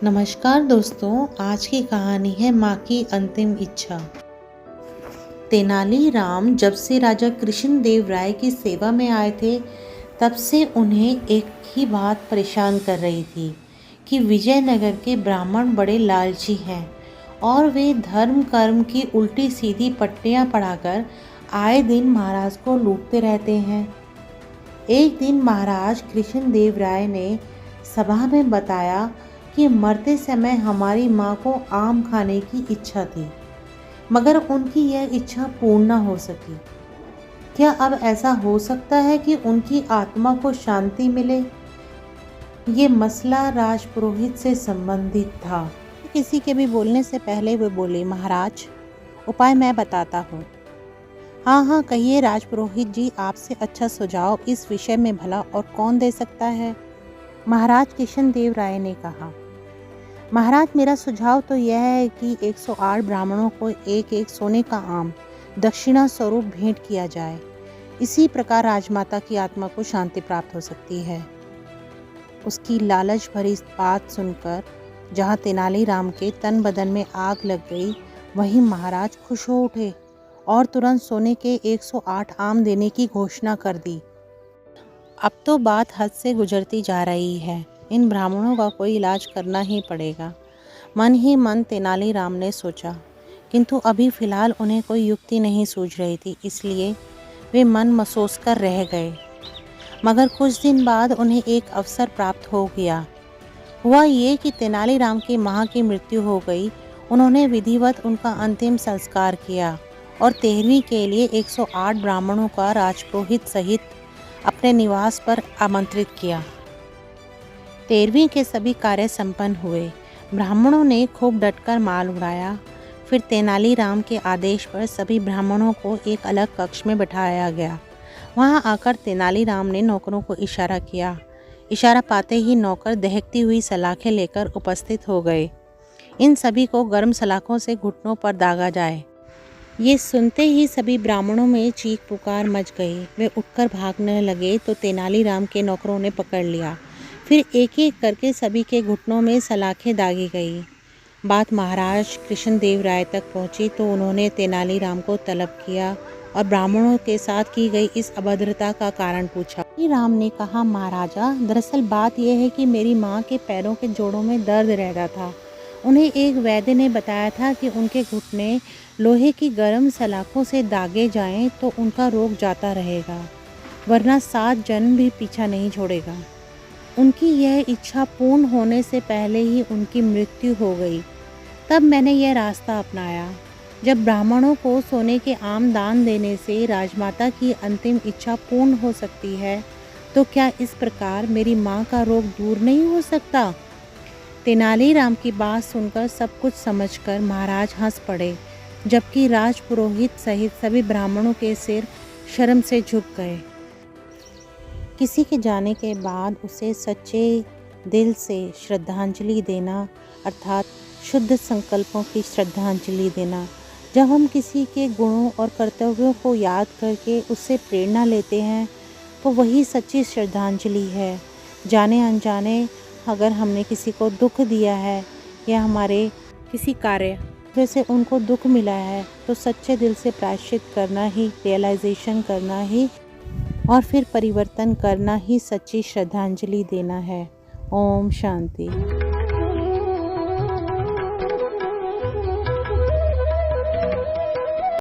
नमस्कार दोस्तों, आज की कहानी है माँ की अंतिम इच्छा। तेनालीराम जब से राजा कृष्णदेव राय की सेवा में आए थे, तब से उन्हें एक ही बात परेशान कर रही थी कि विजयनगर के ब्राह्मण बड़े लालची हैं और वे धर्म कर्म की उल्टी सीधी पट्टियाँ पढ़ाकर आए दिन महाराज को लूटते रहते हैं। एक दिन महाराज कृष्णदेव राय ने सभा में बताया कि मरते समय हमारी माँ को आम खाने की इच्छा थी, मगर उनकी यह इच्छा पूर्ण न हो सकी। क्या अब ऐसा हो सकता है कि उनकी आत्मा को शांति मिले? ये मसला राजपुरोहित से संबंधित था। किसी के भी बोलने से पहले वे बोले, महाराज, उपाय मैं बताता हूँ। हाँ, कहिए राजपुरोहित जी, आपसे अच्छा सुझाव इस विषय में भला और कौन दे सकता है? महाराज कृष्णदेव राय ने कहा। महाराज, मेरा सुझाव तो यह है कि 108 ब्राह्मणों को एक एक सोने का आम दक्षिणा स्वरूप भेंट किया जाए। इसी प्रकार राजमाता की आत्मा को शांति प्राप्त हो सकती है। उसकी लालच भरी बात सुनकर जहाँ तेनालीराम के तन बदन में आग लग गई, वहीं महाराज खुश हो उठे और तुरंत सोने के 108 आम देने की घोषणा कर दी। अब तो बात हद से गुजरती जा रही है। इन ब्राह्मणों का कोई इलाज करना ही पड़ेगा। मन ही मन तेनालीराम ने सोचा, किंतु अभी फिलहाल उन्हें कोई युक्ति नहीं सूझ रही थी, इसलिए वे मन मसोस कर रह गए। मगर कुछ दिन बाद उन्हें एक अवसर प्राप्त हो गया। हुआ ये कि तेनालीराम की माँ की मृत्यु हो गई। उन्होंने विधिवत उनका अंतिम संस्कार किया और 13वीं के लिए 108 ब्राह्मणों का राजपुरोहित सहित अपने निवास पर आमंत्रित किया। 13वीं के सभी कार्य संपन्न हुए। ब्राह्मणों ने खूब डटकर माल उड़ाया। फिर तेनालीराम के आदेश पर सभी ब्राह्मणों को एक अलग कक्ष में बिठाया गया। वहां आकर तेनालीराम ने नौकरों को इशारा किया। इशारा पाते ही नौकर दहकती हुई सलाखें लेकर उपस्थित हो गए। इन सभी को गर्म सलाखों से घुटनों पर दागा जाए। ये सुनते ही सभी ब्राह्मणों में चीख पुकार मच गई। वे उठकर भागने लगे तो तेनालीराम के नौकरों ने पकड़ लिया। फिर एक एक करके सभी के घुटनों में सलाखें दागी गई। बात महाराज कृष्णदेव राय तक पहुंची तो उन्होंने तेनालीराम को तलब किया और ब्राह्मणों के साथ की गई इस अभद्रता का कारण पूछा। तेनालीराम ने कहा, महाराजा, दरअसल बात यह है कि मेरी माँ के पैरों के जोड़ों में दर्द रहता था। उन्हें एक वैद्य ने बताया था कि उनके घुटने लोहे की गर्म सलाखों से दागे जाएं तो उनका रोग जाता रहेगा, वरना 7 जन्म भी पीछा नहीं छोड़ेगा। उनकी यह इच्छा पूर्ण होने से पहले ही उनकी मृत्यु हो गई। तब मैंने यह रास्ता अपनाया। जब ब्राह्मणों को सोने के आम दान देने से राजमाता की अंतिम इच्छा पूर्ण हो सकती है, तो क्या इस प्रकार मेरी माँ का रोग दूर नहीं हो सकता? तेनालीराम की बात सुनकर सब कुछ समझकर महाराज हंस पड़े, जबकि राजपुरोहित सहित सभी ब्राह्मणों के सिर शर्म से झुक गए। किसी के जाने के बाद उसे सच्चे दिल से श्रद्धांजलि देना, अर्थात शुद्ध संकल्पों की श्रद्धांजलि देना। जब हम किसी के गुणों और कर्तव्यों को याद करके उससे प्रेरणा लेते हैं, तो वही सच्ची श्रद्धांजलि है। जाने अनजाने अगर हमने किसी को दुख दिया है या हमारे किसी कार्य से उनको दुख मिला है, तो सच्चे दिल से प्रायश्चित करना ही, रियलाइजेशन करना ही और फिर परिवर्तन करना ही सच्ची श्रद्धांजलि देना है। ओम शांति।